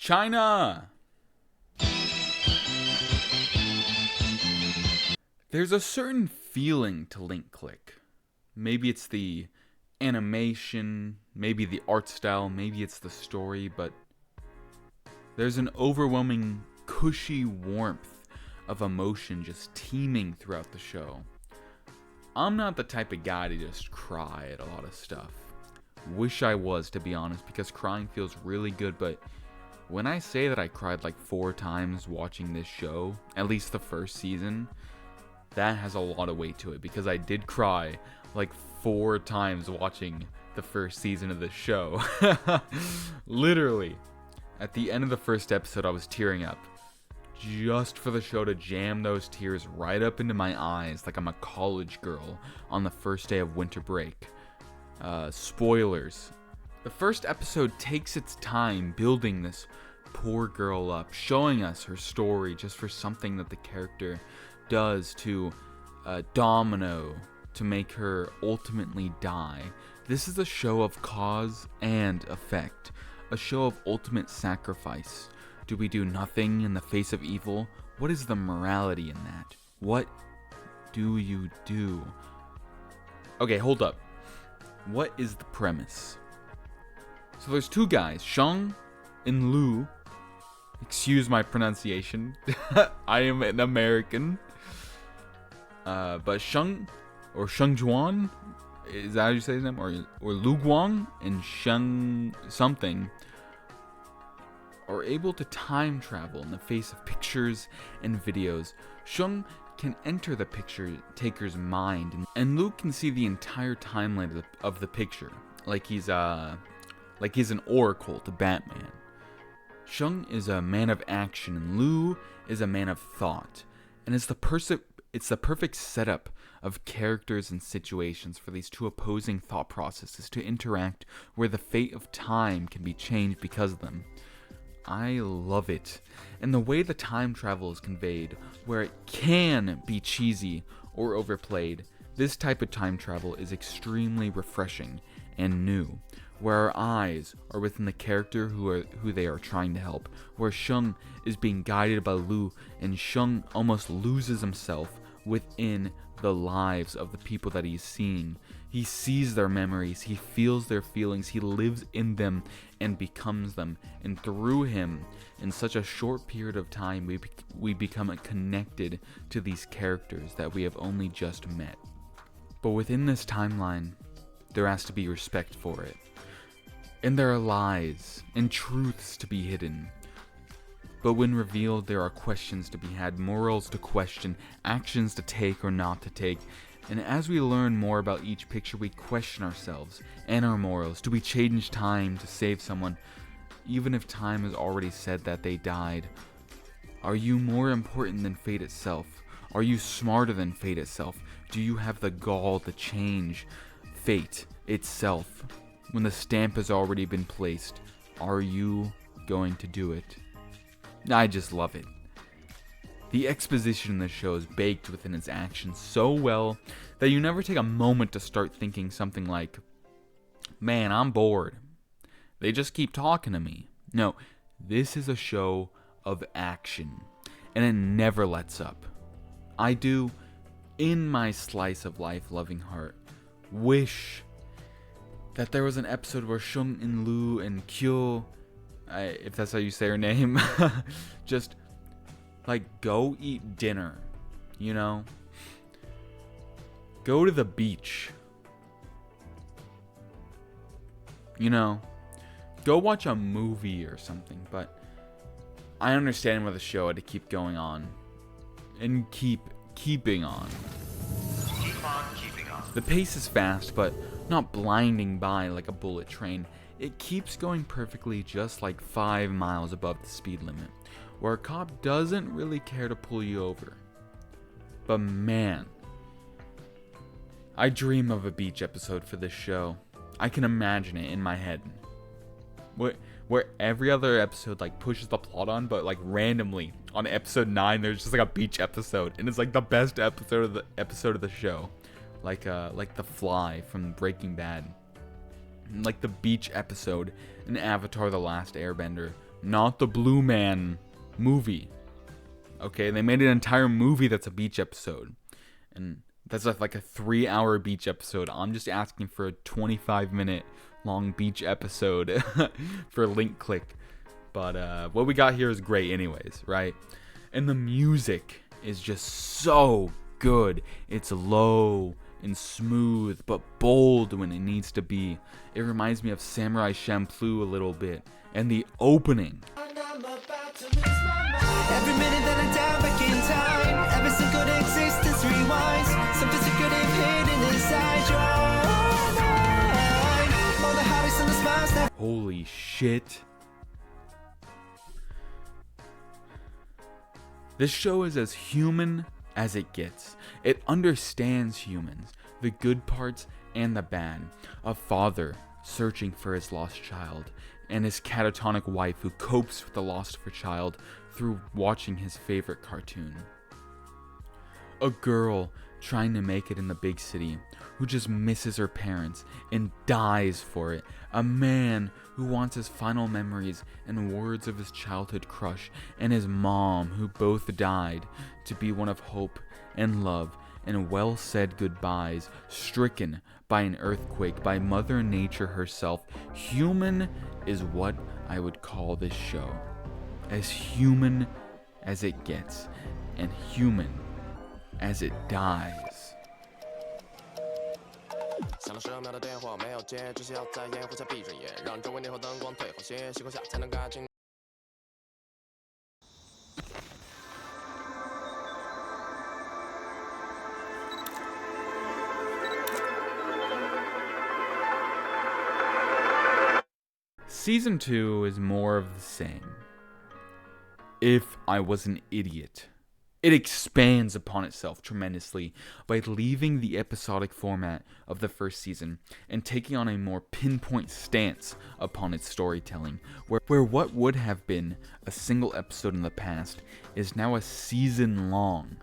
China! There's a certain feeling to Link Click. Maybe it's the animation, maybe the art style, maybe it's the story, but there's an overwhelming, cushy warmth of emotion just teeming throughout the show. I'm not the type of guy to just cry at a lot of stuff. Wish I was, to be honest, because crying feels really good, but when I say that I cried like 4 times watching this show, at least the first season, that has a lot of weight to it, because I did cry like 4 times watching the first season of this show. Literally. At the end of the first episode, I was tearing up. Just for the show to jam those tears right up into my eyes like I'm a college girl on the first day of winter break. Spoilers. The first episode takes its time building this poor girl up, showing us her story just for something that the character does to Domino to make her ultimately die. This is a show of cause and effect, a show of ultimate sacrifice. Do we do nothing in the face of evil? What is the morality in that? What do you do? Okay, hold up. What is the premise? So there's 2 guys, Sheng and Lu. Excuse my pronunciation. I am an American. But Sheng, or Sheng Juan, is that how you say his name? Or Lu Guang and Sheng something are able to time travel in the face of pictures and videos. Sheng can enter the picture taker's mind, and Lu can see the entire timeline of the picture, like he's an oracle to Batman. Sheng is a man of action, and Lu is a man of thought, and it's the perfect setup of characters and situations for these 2 opposing thought processes to interact, where the fate of time can be changed because of them. I love it. And the way the time travel is conveyed, where it can be cheesy or overplayed, this type of time travel is extremely refreshing and new, where our eyes are within the character who they are trying to help, where Sheng is being guided by Lu, and Sheng almost loses himself within the lives of the people that he's seeing. He sees their memories, he feels their feelings, he lives in them and becomes them. And through him, in such a short period of time, we become connected to these characters that we have only just met. But within this timeline, there has to be respect for it. And there are lies and truths to be hidden. But when revealed, there are questions to be had, morals to question, actions to take or not to take. And as we learn more about each picture, we question ourselves and our morals. Do we change time to save someone, even if time has already said that they died? Are you more important than fate itself? Are you smarter than fate itself? Do you have the gall to change fate itself? When the stamp has already been placed, are you going to do it? I just love it. The exposition in this show is baked within its action so well that you never take a moment to start thinking something like, man, I'm bored. They just keep talking to me. No, this is a show of action, and it never lets up. I do, in my slice of life loving heart, wish that there was an episode where Sheng and Lu and Kyo, if that's how you say her name, just like go eat dinner, you know? Go to the beach. You know? Go watch a movie or something, but I understand why the show had to keep going on. And keeping on. Keep on keeping on. The pace is fast, but not blinding by like a bullet train. It keeps going perfectly, just like 5 miles above the speed limit, where a cop doesn't really care to pull you over. But man, I dream of a beach episode for this show. I can imagine it in my head. Where every other episode like pushes the plot on, but like randomly on episode 9 there's just like a beach episode, and it's like the best episode of the show. Like The Fly from Breaking Bad. Like the beach episode in Avatar: The Last Airbender not the Blue Man movie. Okay, they made an entire movie that's a beach episode. And that's like a 3-hour beach episode. I'm just asking for a 25-minute long beach episode for link click. But what we got here is great anyways, right? And the music is just so good. It's low and smooth, but bold when it needs to be. It reminds me of Samurai Champloo a little bit. And the opening. Every minute that I dive back in time, every single existence rewinds. Something secretive hidden inside your mind. All the heartaches and the smiles that Holy shit. This show is as human as it gets. It understands humans, the good parts and the bad. A father searching for his lost child, and his catatonic wife who copes with the loss of her child through watching his favorite cartoon. A girl trying to make it in the big city who just misses her parents and dies for it. A man who wants his final memories and words of his childhood crush and his mom who both died to be one of hope and love and well said goodbyes, stricken by an earthquake, by Mother Nature herself. Human is what I would call this show. As human as it gets, and human as it dies. 响了10秒的电话没有接，只是要在掩护下闭着眼，让周围霓虹灯光退后些，习惯下才能干净。Season 2 is more of the same. If I was an idiot. It expands upon itself tremendously by leaving the episodic format of the first season and taking on a more pinpoint stance upon its storytelling, where what would have been a single episode in the past is now a season long,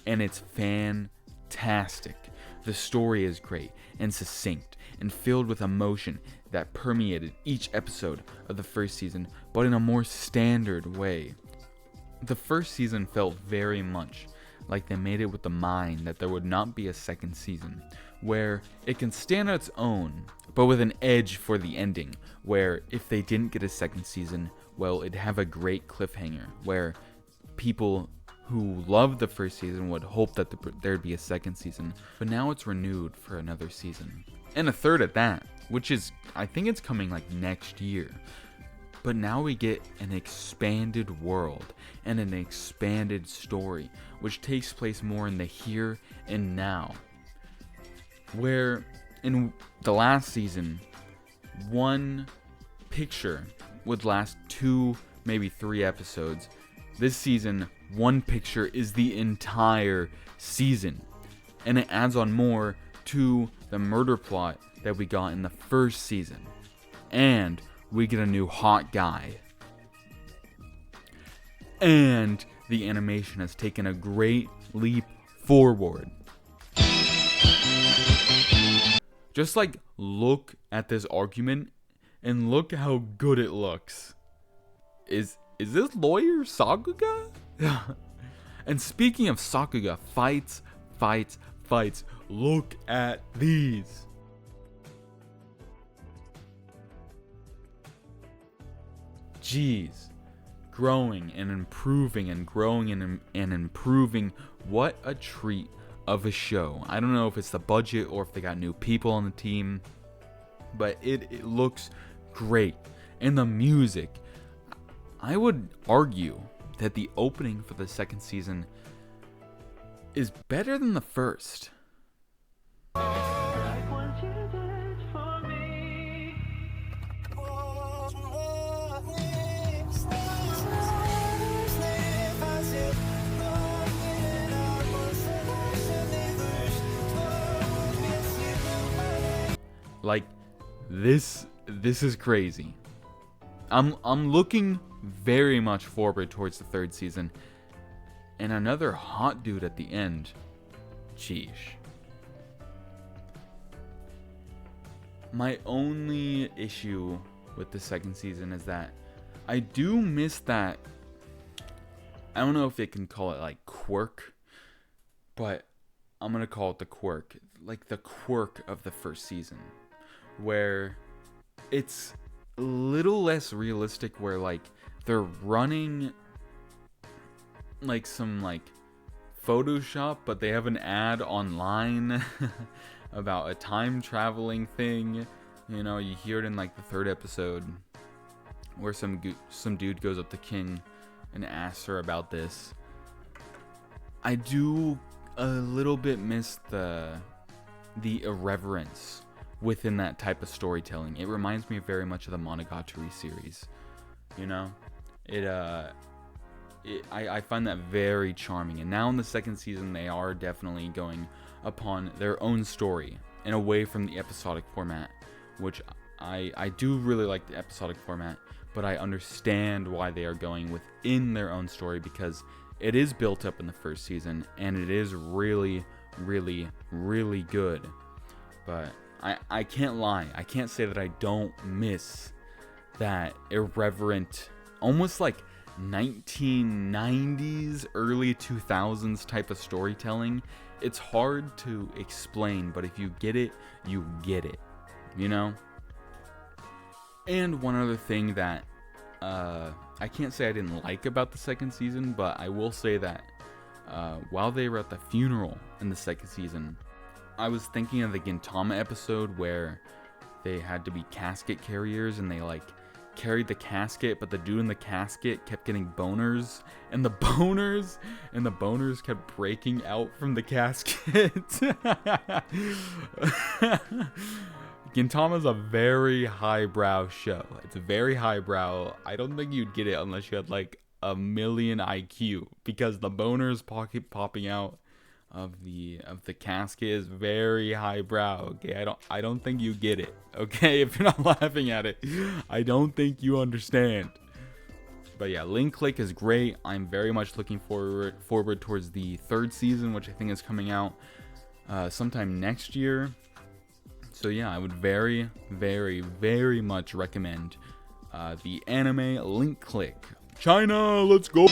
and it's fantastic. The story is great and succinct and filled with emotion that permeated each episode of the first season, but in a more standard way. The first season felt very much like they made it with the mind that there would not be a second season, where it can stand on its own, but with an edge for the ending, where if they didn't get a second season, well, it'd have a great cliffhanger, where people who loved the first season would hope that there'd be a second season, but now it's renewed for another season, and a third at that, which is, I think it's coming like next year. But now we get an expanded world and an expanded story, which takes place more in the here and now. Where in the last season, one picture would last 2, maybe 3 episodes. This season, one picture is the entire season. And it adds on more to the murder plot that we got in the first season. And we get a new hot guy. And the animation has taken a great leap forward. Just like look at this argument and look how good it looks. Is this lawyer Sakuga? And speaking of Sakuga, fights. Look at these. Jeez, growing and improving and growing and improving. What a treat of a show. I don't know if it's the budget or if they got new people on the team, but it looks great. And the music, I would argue that the opening for the second season is better than the first. Like, this is crazy. I'm looking very much forward towards the third season. And another hot dude at the end. Sheesh. My only issue with the second season is that I do miss that. I don't know if they can call it like quirk, but I'm gonna call it the quirk, like the quirk of the first season, where it's a little less realistic, where like they're running like some like Photoshop, but they have an ad online about a time traveling thing. You know, you hear it in like the third episode, where some dude goes up to King and asks her about this. I do a little bit miss the irreverence within that type of storytelling. It reminds me very much of the Monogatari series. You know, I find that very charming. And now in the second season, they are definitely going upon their own story and away from the episodic format, which I do really like the episodic format, but I understand why they are going within their own story, because it is built up in the first season and it is really, really, really good. But I can't lie. I can't say that I don't miss that irreverent, almost like 1990s, early 2000s type of storytelling. It's hard to explain, but if you get it, you get it, you know? And one other thing that I can't say I didn't like about the second season, but I will say that while they were at the funeral in the second season, I was thinking of the Gintama episode where they had to be casket carriers and they like carried the casket, but the dude in the casket kept getting boners, and the boners kept breaking out from the casket. Gintama's a very highbrow show. It's very highbrow. I don't think you'd get it unless you had like a million IQ, because the boners popping out of the casket is very highbrow. Okay, I don't think you get it. Okay, if you're not laughing at it, I don't think you understand. But yeah, Link Click is great. I'm very much looking forward towards the third season, which I think is coming out sometime next year. So yeah, I would very, very, very much recommend the anime Link Click. China, let's go!